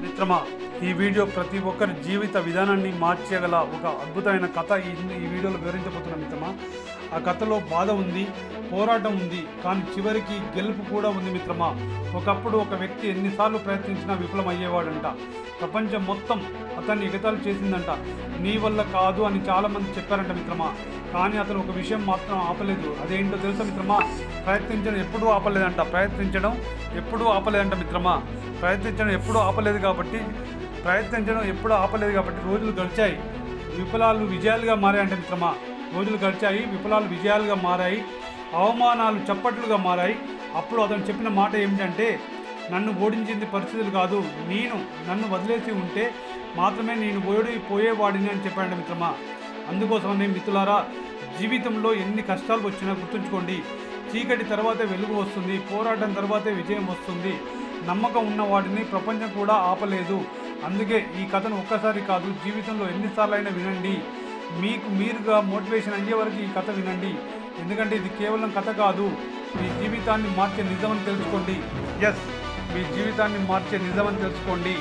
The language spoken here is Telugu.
మిత్రమా, ఈ వీడియో ప్రతి ఒక్కరి జీవిత విధానాన్ని మార్చగల ఒక అద్భుతమైన కథ ఈ వీడియోలో వివరించబోతున్నా మిత్రమా. ఆ కథలో బాధ ఉంది, పోరాటం ఉంది, కానీ చివరికి గెలుపు కూడా ఉంది మిత్రమా. ఒకప్పుడు ఒక వ్యక్తి ఎన్నిసార్లు ప్రయత్నించినా విఫలమయ్యేవాడంట. ప్రపంచం మొత్తం అతన్ని ఎగతాళి చేసిందంట. నీ వల్ల కాదు అని చాలామంది చెప్పారంట మిత్రమా. కానీ అతను ఒక విషయం మాత్రం ఆపలేదు. అదేంటో తెలుసా మిత్రమా? ప్రయత్నించడం ఎప్పుడూ ఆపలేదంట మిత్రమా. ప్రయత్నించడం ఎప్పుడూ ఆపలేదు కాబట్టి రోజులు గడిచాయి, విఫలాలు విజయాలుగా మారాయంట మిత్రమా. రోజులు గడిచాయి, విఫలాలు విజయాలుగా మారాయి, అవమానాలు చప్పట్లుగా మారాయి. అప్పుడు అతను చెప్పిన మాట ఏమిటంటే, నన్ను ఓడించింది పరిస్థితులు కాదు, నన్ను వదిలేసి ఉంటే మాత్రమే నేను ఓడిపోయేవాడిని అని చెప్పాడు మిత్రమా. అందుకోసమనే మిత్రులారా, జీవితంలో ఎన్ని కష్టాలు వచ్చినా గుర్తుంచుకోండి, చీకటి తర్వాతే వెలుగు వస్తుంది, పోరాటం తర్వాతే విజయం వస్తుంది. నమ్మకం ఉన్న వాటిని ప్రపంచం కూడా ఆపలేదు. అందుకే ఈ కథను ఒక్కసారి కాదు, జీవితంలో ఎన్నిసార్లైనా వినండి. మీకు మీరుగా మోటివేషన్ అయ్యే వరకు ఈ కథ వినండి. ఎందుకంటే ఇది కేవలం కథ కాదు, మీ జీవితాన్ని మార్చే నిజమని తెలుసుకోండి. మీ జీవితాన్ని మార్చే నిజమని తెలుసుకోండి.